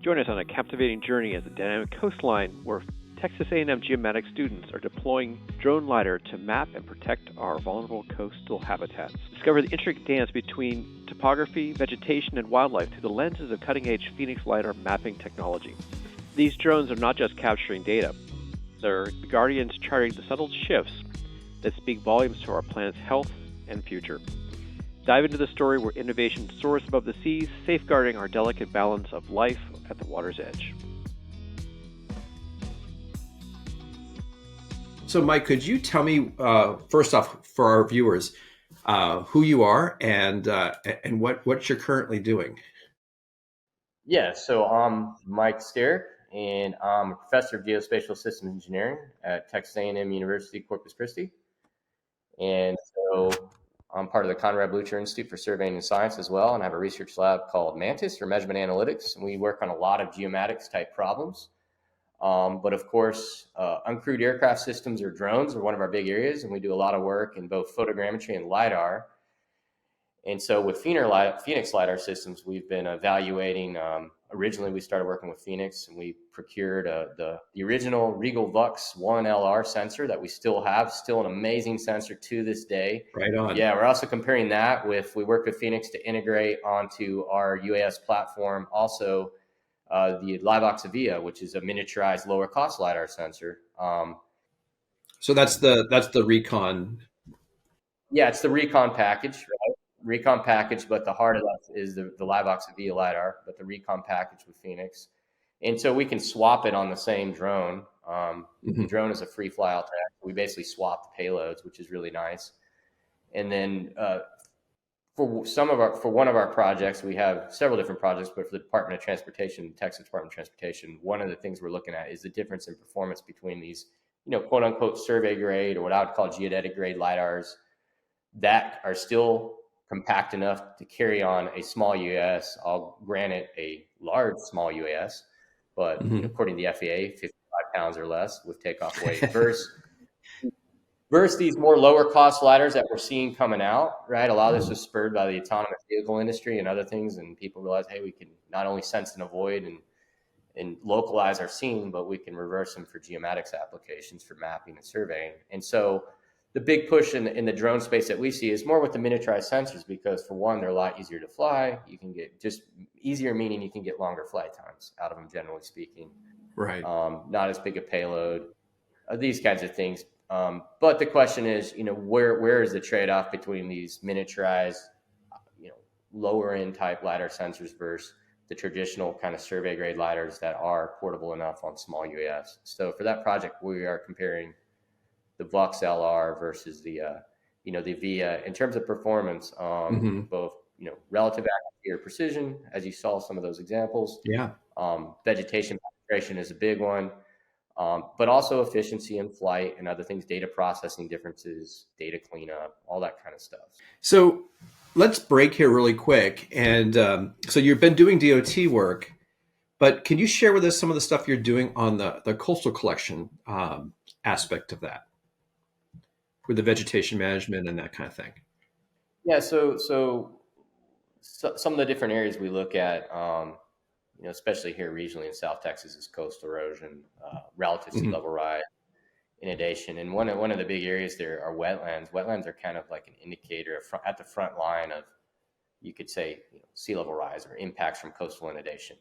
Join us on a captivating journey as a dynamic coastline where Texas A&M geomatics students are deploying drone LiDAR to map and protect our vulnerable coastal habitats. Discover the intricate dance between topography, vegetation, and wildlife through the lenses of cutting-edge Phoenix LiDAR mapping technology. These drones are not just capturing data. They're the guardians charting the subtle shifts that speak volumes to our planet's health and future. Dive into the story where innovation soars above the seas, safeguarding our delicate balance of life at the water's edge. So, Mike, could you tell me, first off, for our viewers, who you are and what you're currently doing? Yeah, so I'm Mike Sterick, and I'm a professor of geospatial systems engineering at Texas A&M University, Corpus Christi. And so I'm part of the Conrad Blucher Institute for Surveying and Science as well, and I have a research lab called Mantis, or Measurement Analytics, and we work on a lot of geomatics type problems. But of course, uncrewed aircraft systems or drones are one of our big areas, and we do a lot of work in both photogrammetry and LiDAR. And so with Phoenix LiDAR systems, we've been evaluating. Originally, we started working with Phoenix, and we procured the original Regal Vux 1 LR sensor that we still have, still an amazing sensor to this day. Right on. Yeah, we're also comparing that with, we worked with Phoenix to integrate onto our UAS platform, also the LiVox Avia, which is a miniaturized lower cost LiDAR sensor. So that's the Recon. Yeah, it's the Recon package, right? Recon package, but the heart of that is the LiVox Avia LiDAR, but the Recon package with Phoenix. And so we can swap it on the same drone. The drone is a free fly out track. We basically swap the payloads, which is really nice. And then for one of our projects, we have several different projects, but for the Department of Transportation, Texas Department of Transportation, one of the things we're looking at is the difference in performance between these, quote unquote, survey grade, or what I would call geodetic grade LiDARs that are still compact enough to carry on a small UAS. I'll grant it a large small UAS, but according to the FAA, 55 pounds or less with takeoff weight versus these more lower cost LiDARs that we're seeing coming out, right? A lot of this was spurred by the autonomous vehicle industry and other things, and people realize, hey, we can not only sense and avoid and localize our scene, but we can reverse them for geomatics applications for mapping and surveying. And so the big push in the drone space that we see is more with the miniaturized sensors, because for one, they're a lot easier to fly. You can get just easier, meaning you can get longer flight times out of them, generally speaking. Right. Not as big a payload, these kinds of things. But the question is, where is the trade-off between these miniaturized, lower end type LiDAR sensors versus the traditional kind of survey grade LiDARs that are portable enough on small UAS? So for that project, we are comparing the Vux LR versus the Via in terms of performance, both, relative accuracy or precision, as you saw some of those examples. Yeah. Vegetation penetration is a big one. But also efficiency in flight and other things, data processing differences, data cleanup, all that kind of stuff. So let's break here really quick. And so you've been doing DOT work, but can you share with us some of the stuff you're doing on the coastal collection aspect of that, with the vegetation management and that kind of thing? Yeah, so some of the different areas we look at, especially here regionally in South Texas, is coastal erosion, relative sea level rise, inundation. And one of the big areas there are wetlands. Wetlands are kind of like an indicator at the front line of, you could say, sea level rise or impacts from coastal inundation.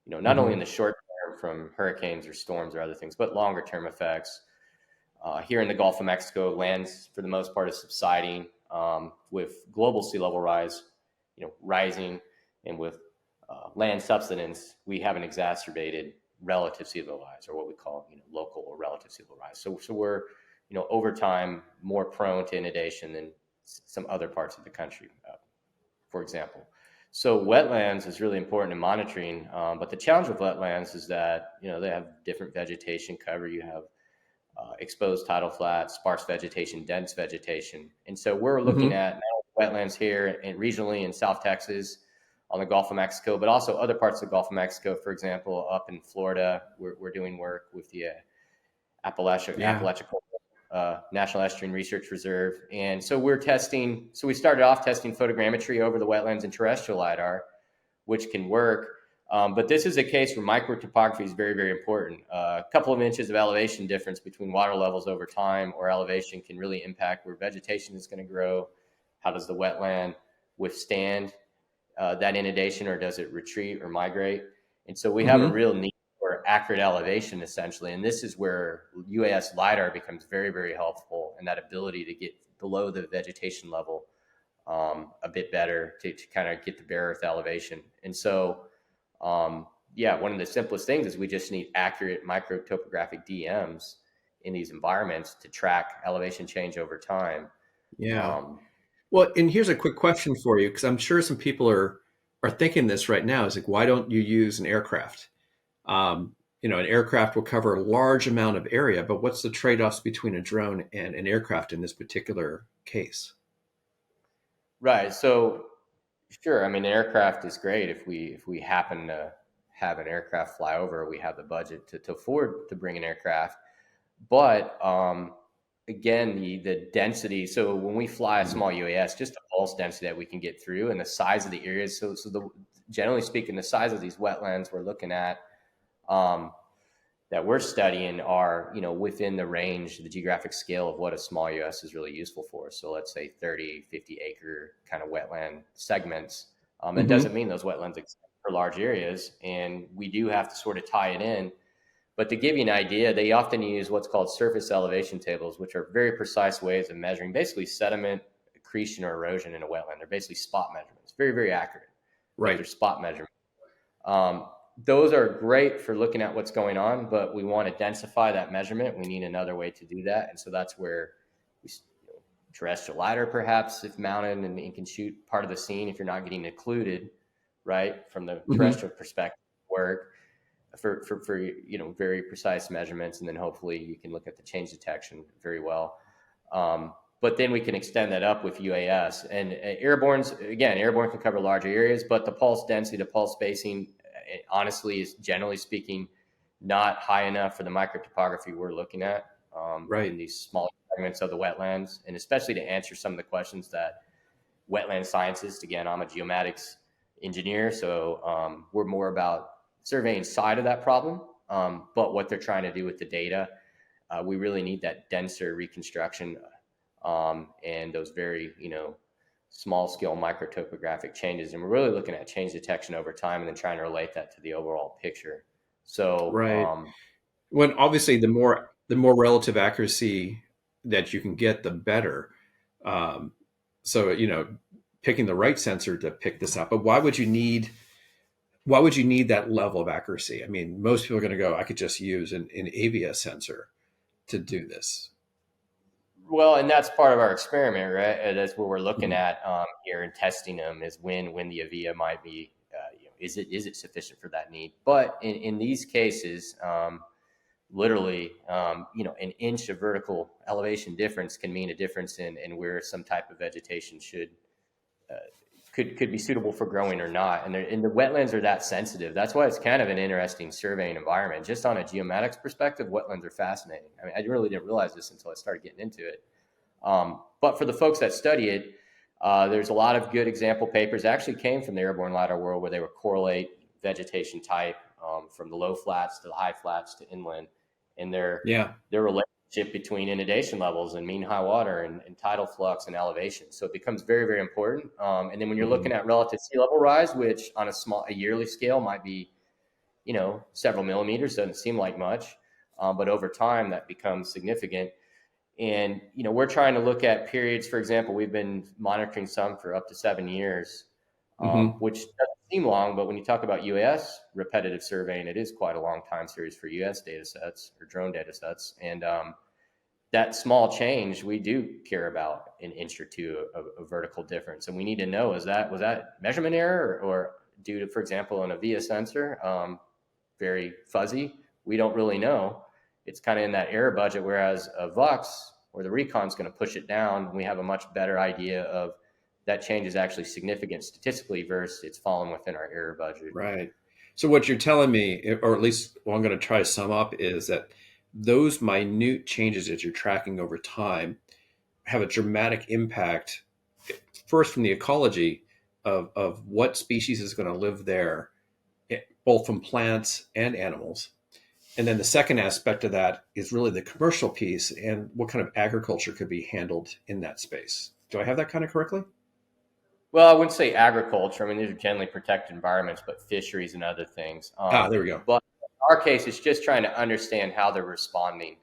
Not only in the short term from hurricanes or storms or other things, but longer term effects. Here in the Gulf of Mexico, lands for the most part is subsiding, with global sea level rise, rising, and with land subsidence, we have an exacerbated relative sea level rise, or what we call local or relative sea level rise. So we're over time more prone to inundation than some other parts of the country, for example. So wetlands is really important in monitoring, but the challenge with wetlands is that they have different vegetation cover. You have exposed tidal flats, sparse vegetation, dense vegetation, and so we're looking at wetlands here and regionally in South Texas, on the Gulf of Mexico, but also other parts of the Gulf of Mexico. For example, up in Florida, we're doing work with the Apalachicola National Estuarine Research Reserve. And so we started off testing photogrammetry over the wetlands and terrestrial LiDAR, which can work. But this is a case where microtopography is very, very important. A couple of inches of elevation difference between water levels over time or elevation can really impact where vegetation is going to grow. How does the wetland withstand that inundation, or does it retreat or migrate? And so we have a Mm-hmm. real need for accurate elevation, essentially. And this is where UAS LiDAR becomes very, very helpful, and that ability to get below the vegetation level a bit better to kind of get the bare earth elevation. And so, yeah, one of the simplest things is we just need accurate microtopographic DMs in these environments to track elevation change over time. Yeah. Um, Well, and here's a quick question for you, because I'm sure some people are thinking this right now. Is like, why don't you use an aircraft? An aircraft will cover a large amount of area, but what's the trade-offs between a drone and an aircraft in this particular case? right. So, sure. I mean, an aircraft is great if we happen to have an aircraft fly over. We have the budget to afford to bring an aircraft. But again, the density. So when we fly a small UAS, just the pulse density that we can get through, and the size of the areas. So the generally speaking, the size of these wetlands we're looking at, um, that we're studying are, within the range, the geographic scale of what a small US is really useful for. So let's say 30, 50 acre kind of wetland segments. It Mm-hmm. doesn't mean those wetlands exist for large areas, and we do have to sort of tie it in. But to give you an idea, they often use what's called surface elevation tables, which are very precise ways of measuring basically sediment accretion or erosion in a wetland. They're basically spot measurements, very, very accurate, but they're Right. spot measurements. Um, those are great for looking at what's going on, but we want to densify that measurement. We need another way to do that. And so that's where we, terrestrial LiDAR, perhaps, if mounted, and you can shoot part of the scene if you're not getting occluded, right, from the Mm-hmm. terrestrial perspective work for very precise measurements, and then hopefully you can look at the change detection very well. But then we can extend that up with UAS and airborne can cover larger areas, but the pulse density, the pulse spacing, honestly, is generally speaking not high enough for the microtopography we're looking at in Right. these smaller segments of the wetlands, and especially to answer some of the questions that wetland scientists. Again, I'm a geomatics engineer, so we're more about surveying side of that problem. But what they're trying to do with the data, we really need that denser reconstruction and those very, small scale microtopographic changes. And we're really looking at change detection over time and then trying to relate that to the overall picture. So, Right. When obviously the more relative accuracy that you can get, the better. Um, so picking the right sensor to pick this up. But why would you need that level of accuracy? I mean, most people are going to go, I could just use an avia sensor to do this. well, and that's part of our experiment, right? And that's what we're looking Mhm. at here and testing them is when the Avia might be, is it sufficient for that need? But in these cases, literally, an inch of vertical elevation difference can mean a difference in where some type of vegetation should uh, could be suitable for growing or not. And the wetlands are that sensitive. That's why it's kind of an interesting surveying environment. Just on a geomatics perspective, wetlands are fascinating. I mean, I really didn't realize this until I started getting into it. But for the folks that study it, there's a lot of good example papers. It actually came from the airborne LiDAR world where they would correlate vegetation type from the low flats to the high flats to inland, and Yeah. their relationship between inundation levels and mean high water and tidal flux and elevation. So it becomes very, very important. And then when you're looking Mhm. at relative sea level rise, which on a yearly scale might be, several millimeters, doesn't seem like much, but over time that becomes significant. And we're trying to look at periods. For example, we've been monitoring some for up to 7 years, Mhm. which doesn't seem long, but when you talk about US repetitive surveying, it is quite a long time series for US data sets or drone data sets. And that small change we do care about an inch or two of vertical difference, and we need to know, was that measurement error or due to, for example, an avia sensor, very fuzzy. We don't really know. It's kind of in that error budget, whereas a Vux or the Recon is going to push it down. We have a much better idea of that change is actually significant statistically versus it's fallen within our error budget. Right. So what you're telling me, or at least what I'm going to try to sum up, is that those minute changes that you're tracking over time have a dramatic impact, first from the ecology of what species is going to live there, both from plants and animals. And then the second aspect of that is really the commercial piece and what kind of agriculture could be handled in that space. Do I have that kind of correctly? Well, I wouldn't say agriculture. I mean, these are generally protected environments, but fisheries and other things. There we go. But in our case, it's just trying to understand how they're responding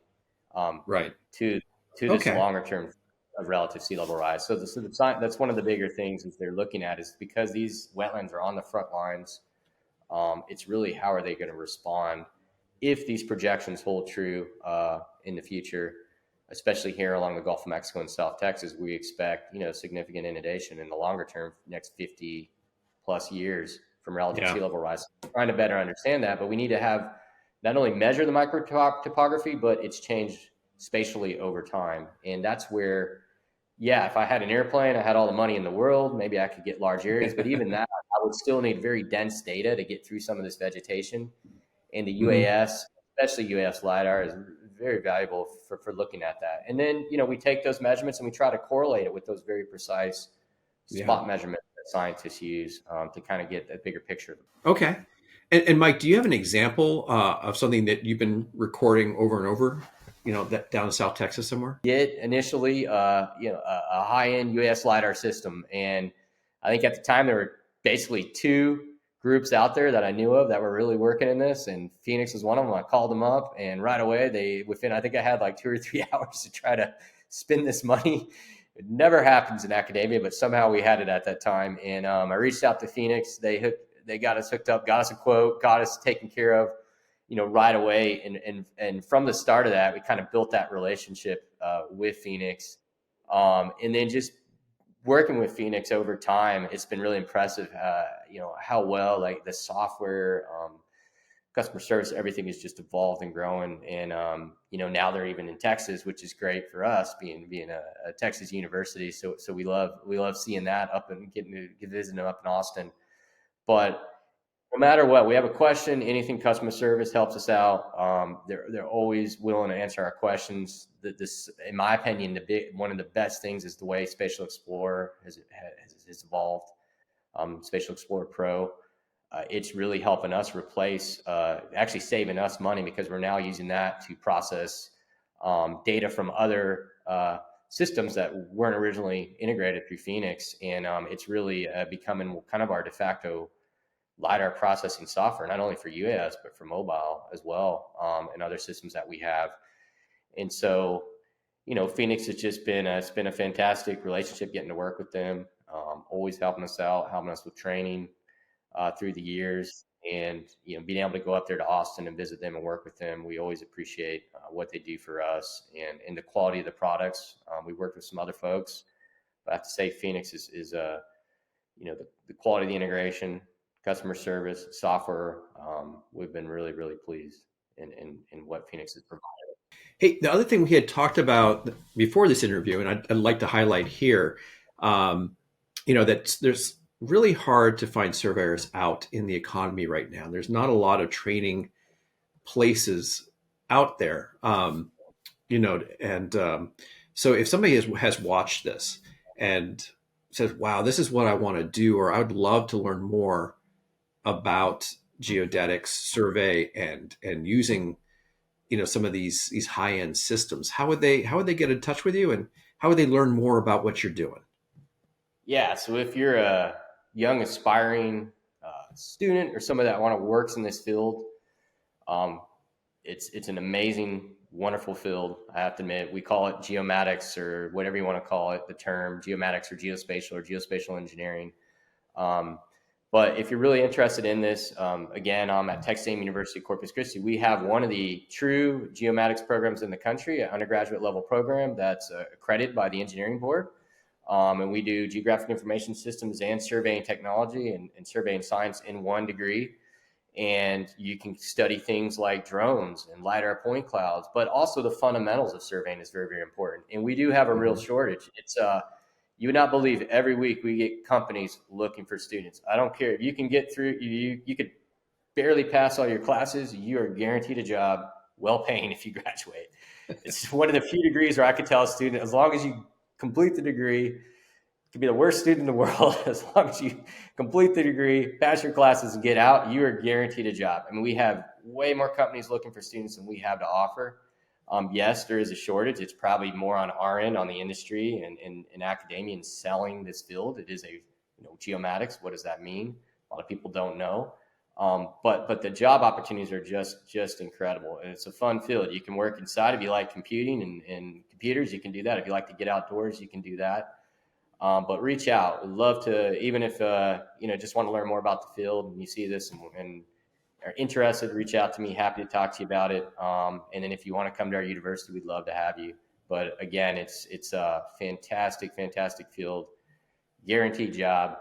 Right. to this Okay. longer term of relative sea level rise. So that's one of the bigger things is they're looking at is because these wetlands are on the front lines. It's really how are they going to respond if these projections hold true in the future, especially here along the Gulf of Mexico and South Texas. We expect significant inundation in the longer term, next 50 plus years from relative sea level rise. Trying to better understand that, but we need to have not only measure the micro topography, but it's changed spatially over time, and that's where. Yeah, if I had an airplane, I had all the money in the world, maybe I could get large areas, but even that, I would still need very dense data to get through some of this vegetation. And the UAS, especially UAS LiDAR, is very valuable for looking at that. And then, we take those measurements and we try to correlate it with those very precise spot measurements that scientists use to kind of get a bigger picture. Okay. And Mike, do you have an example of something that you've been recording over and over? That down in South Texas somewhere? Initially, a high-end UAS LiDAR system. And I think at the time there were basically two groups out there that I knew of that were really working in this. And Phoenix was one of them. I called them up and right away I think I had like 2 or 3 hours to try to spend this money. It never happens in academia, but somehow we had it at that time. And I reached out to Phoenix. They got us hooked up, got us a quote, got us taken care of. Right away. And from the start of that, we kind of built that relationship with Phoenix. And then just working with Phoenix over time, it's been really impressive, how well, like the software, customer service, everything has just evolved and grown. And, now they're even in Texas, which is great for us being a Texas university. So we love seeing that up and getting to visit them up in Austin. But no matter what, we have a question, anything customer service helps us out. They're always willing to answer our questions. This, in my opinion, one of the best things is the way Spatial Explorer has evolved. Spatial Explorer Pro, it's really helping us replace, actually saving us money because we're now using that to process data from other systems that weren't originally integrated through Phoenix, and it's really becoming kind of our de facto LiDAR processing software, not only for UAS, but for mobile as well, and other systems that we have. And so, Phoenix has just been, it's been a fantastic relationship getting to work with them, always helping us out, helping us with training through the years, and, being able to go up there to Austin and visit them and work with them. We always appreciate what they do for us and the quality of the products. We worked with some other folks, but I have to say Phoenix is the quality of the integration, customer service, software, we've been really, really pleased in what Phoenix has provided. Hey, the other thing we had talked about before this interview, and I'd like to highlight here, that there's really hard to find surveyors out in the economy right now. There's not a lot of training places out there, so if somebody has watched this and says, wow, this is what I want to do, or I would love to learn more about geodetics survey and using some of these high-end systems, how would they get in touch with you, and how would they learn more about what you're doing? Yeah, so if you're a young aspiring student or somebody that works in this field, it's an amazing, wonderful field. I have to admit, we call it geomatics or whatever you want to call it, the term geomatics or geospatial engineering. But if you're really interested in this, again, I'm at Texas A&M University Corpus Christi. We have one of the true geomatics programs in the country, an undergraduate level program that's accredited by the engineering board. And we do geographic information systems and surveying technology and surveying science in one degree. And you can study things like drones and LiDAR point clouds, but also the fundamentals of surveying is very, very important. And we do have a real shortage. It's you would not believe every week we get companies looking for students. I don't care if you can get through, you could barely pass all your classes. You are guaranteed a job, well paying if you graduate. It's one of the few degrees where I could tell a student, as long as you complete the degree, could be the worst student in the world. As long as you complete the degree, pass your classes, and get out, you are guaranteed a job. I mean, we have way more companies looking for students than we have to offer. Yes, there is a shortage. It's probably more on our end, on the industry and academia and selling this field. It is a, geomatics. What does that mean? A lot of people don't know. But the job opportunities are just incredible, and it's a fun field. You can work inside if you like computing and computers. You can do that. If you like to get outdoors, you can do that. But reach out. We'd love to, even if just want to learn more about the field and you see this and are interested, reach out to me. Happy to talk to you about it. And then if you want to come to our university, we'd love to have you. But again, it's a fantastic field, guaranteed job.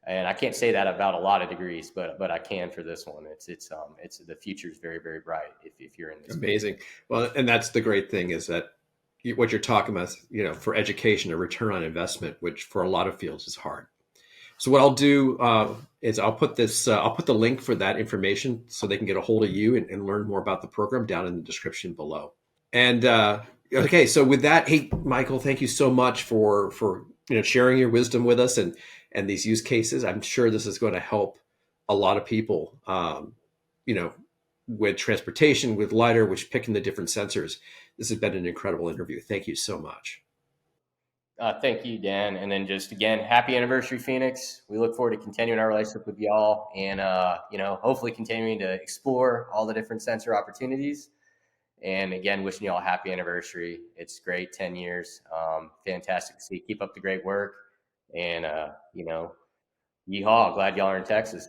And I can't say that about a lot of degrees, but I can for this one. It's the future is very, very bright if you're in this. Amazing. Well, and that's the great thing is that what you're talking about, for education, a return on investment, which for a lot of fields is hard. So what I'll do is I'll put the link for that information so they can get a hold of you and learn more about the program down in the description below. And okay, so with that, hey, Michael, thank you so much for sharing your wisdom with us and these use cases. I'm sure this is going to help a lot of people, with transportation, with LiDAR, with picking the different sensors. This has been an incredible interview. Thank you so much. Thank you, Dan. And then just again, happy anniversary, Phoenix. We look forward to continuing our relationship with y'all and, hopefully continuing to explore all the different sensor opportunities. And again, wishing y'all a happy anniversary. It's great. 10 years. Fantastic to see. Keep up the great work. And, yeehaw. Glad y'all are in Texas.